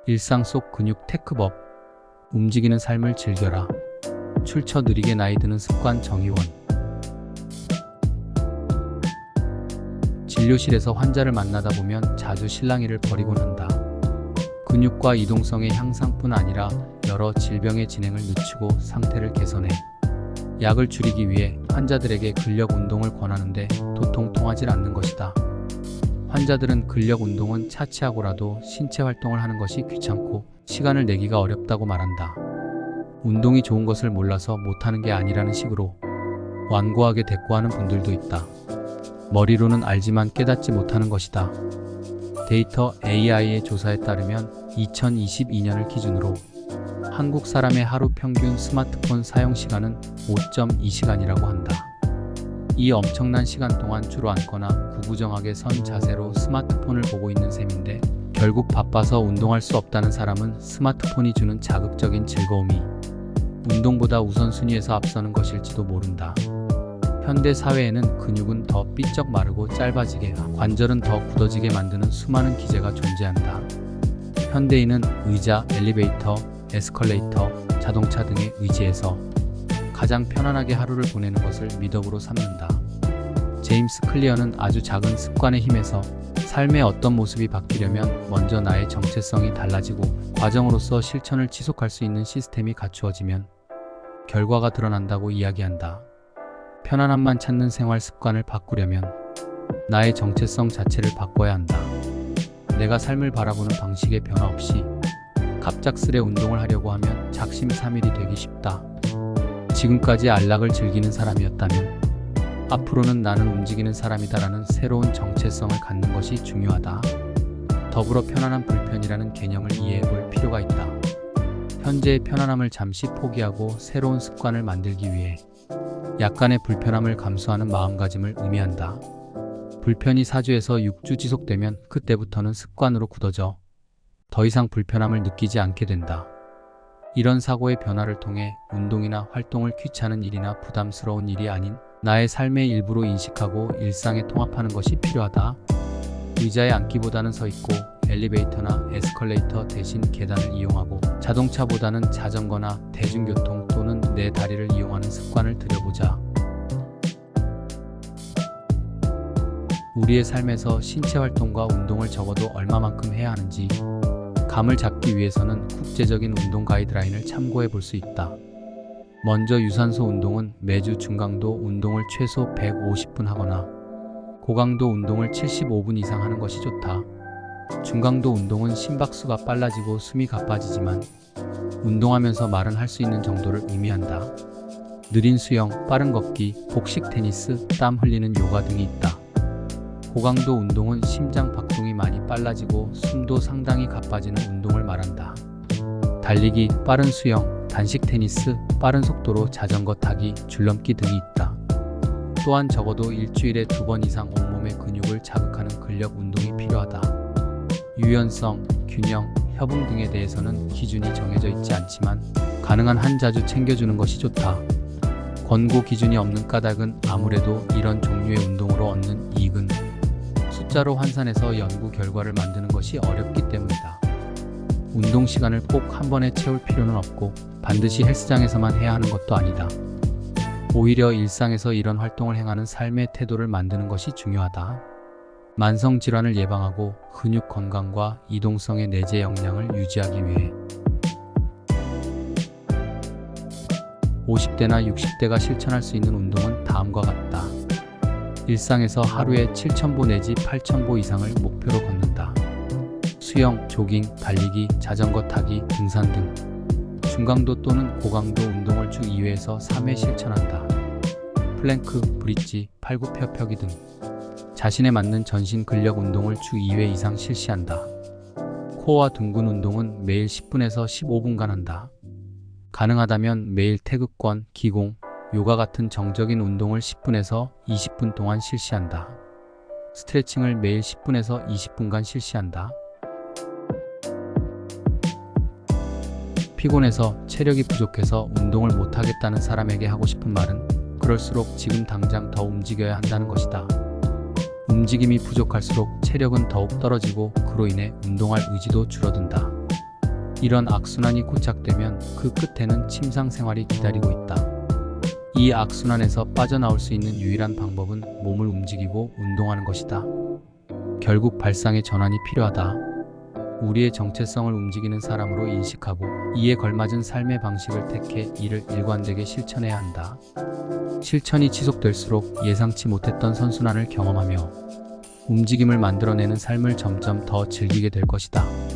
일상 속 근육 테크법. 움직이는 삶을 즐겨라. 출처 느리게 나이 드는 습관. 정의원. 진료실에서 환자를 만나다 보면 자주 실랑이를 벌이곤 한다. 근육과 이동성의 향상뿐 아니라 여러 질병의 진행을 늦추고 상태를 개선해 약을 줄이기 위해 환자들에게 근력 운동을 권하는데 도통 통하지 않는 것이다. 환자들은 근력 운동은 차치하고라도 신체 활동을 하는 것이 귀찮고 시간을 내기가 어렵다고 말한다. 운동이 좋은 것을 몰라서 못하는 게 아니라는 식으로 완고하게 대꾸하는 분들도 있다. 머리로는 알지만 깨닫지 못하는 것이다. 데이터 AI의 조사에 따르면 2022년을 기준으로 한국 사람의 하루 평균 스마트폰 사용 시간은 5.2시간이라고 한다. 이 엄청난 시간 동안 주로 앉거나 구부정하게 선 자세로 스마트폰을 보고 있는 셈인데, 결국 바빠서 운동할 수 없다는 사람은 스마트폰이 주는 자극적인 즐거움이 운동보다 우선순위에서 앞서는 것일지도 모른다. 현대 사회에는 근육은 더 삐쩍 마르고 짧아지게, 관절은 더 굳어지게 만드는 수많은 기제가 존재한다. 현대인은 의자, 엘리베이터, 에스컬레이터, 자동차 등에 의지해서 가장 편안하게 하루를 보내는 것을 미덕으로 삼는다. 제임스 클리어는 아주 작은 습관의 힘에서 삶의 어떤 모습이 바뀌려면 먼저 나의 정체성이 달라지고 과정으로서 실천을 지속할 수 있는 시스템이 갖추어지면 결과가 드러난다고 이야기한다. 편안함만 찾는 생활 습관을 바꾸려면 나의 정체성 자체를 바꿔야 한다. 내가 삶을 바라보는 방식의 변화 없이 갑작스레 운동을 하려고 하면 작심삼일이 되기 쉽다. 지금까지 안락을 즐기는 사람이었다면 앞으로는 나는 움직이는 사람이다라는 새로운 정체성을 갖는 것이 중요하다. 더불어 편안한 불편이라는 개념을 이해해 볼 필요가 있다. 현재의 편안함을 잠시 포기하고 새로운 습관을 만들기 위해 약간의 불편함을 감수하는 마음가짐을 의미한다. 불편이 4주에서 6주 지속되면 그때부터는 습관으로 굳어져 더 이상 불편함을 느끼지 않게 된다. 이런 사고의 변화를 통해 운동이나 활동을 귀찮은 일이나 부담스러운 일이 아닌 나의 삶의 일부로 인식하고 일상에 통합하는 것이 필요하다. 의자에 앉기보다는 서 있고, 엘리베이터나 에스컬레이터 대신 계단을 이용하고, 자동차보다는 자전거나 대중교통 또는 내 다리를 이용하는 습관을 들여보자. 우리의 삶에서 신체 활동과 운동을 적어도 얼마만큼 해야 하는지 감을 잡기 위해서는 국제적인 운동 가이드라인을 참고해 볼 수 있다. 먼저 유산소 운동은 매주 중강도 운동을 최소 150분 하거나 고강도 운동을 75분 이상 하는 것이 좋다. 중강도 운동은 심박수가 빨라지고 숨이 가빠지지만 운동하면서 말은 할 수 있는 정도를 의미한다. 느린 수영, 빠른 걷기, 복식 테니스, 땀 흘리는 요가 등이 있다. 고강도 운동은 심장 박동이 많이 빨라지고 숨도 상당히 가빠지는 운동을 말한다. 달리기, 빠른 수영, 단식 테니스, 빠른 속도로 자전거 타기, 줄넘기 등이 있다. 또한 적어도 일주일에 2번 이상 온몸의 근육을 자극하는 근력 운동이 필요하다. 유연성, 균형, 협응 등에 대해서는 기준이 정해져 있지 않지만 가능한 한 자주 챙겨주는 것이 좋다. 권고 기준이 없는 까닭은 아무래도 이런 종류의 운동으로 얻는 이익은 숫자로 환산해서 연구 결과를 만드는 것이 어렵기 때문이다. 운동 시간을 꼭 한 번에 채울 필요는 없고 반드시 헬스장에서만 해야 하는 것도 아니다. 오히려 일상에서 이런 활동을 행하는 삶의 태도를 만드는 것이 중요하다. 만성 질환을 예방하고 근육 건강과 이동성의 내재 역량을 유지하기 위해 50대나 60대가 실천할 수 있는 운동은 다음과 같다. 일상에서 하루에 7,000보 내지 8,000보 이상을 목표로 걷는다. 수영, 조깅, 달리기, 자전거 타기, 등산 등 중강도 또는 고강도 운동을 주 2회에서 3회 실천한다. 플랭크, 브릿지, 팔굽혀펴기 등 자신에 맞는 전신 근력 운동을 주 2회 이상 실시한다. 코어와 등근 운동은 매일 10분에서 15분간 한다. 가능하다면 매일 태극권, 기공, 요가 같은 정적인 운동을 10분에서 20분 동안 실시한다. 스트레칭을 매일 10분에서 20분간 실시한다. 피곤해서 체력이 부족해서 운동을 못하겠다는 사람에게 하고 싶은 말은 그럴수록 지금 당장 더 움직여야 한다는 것이다. 움직임이 부족할수록 체력은 더욱 떨어지고 그로 인해 운동할 의지도 줄어든다. 이런 악순환이 고착되면 그 끝에는 침상 생활이 기다리고 있다. 이 악순환에서 빠져나올 수 있는 유일한 방법은 몸을 움직이고 운동하는 것이다. 결국 발상의 전환이 필요하다. 우리의 정체성을 움직이는 사람으로 인식하고 이에 걸맞은 삶의 방식을 택해 이를 일관되게 실천해야 한다. 실천이 지속될수록 예상치 못했던 선순환을 경험하며 움직임을 만들어내는 삶을 점점 더 즐기게 될 것이다.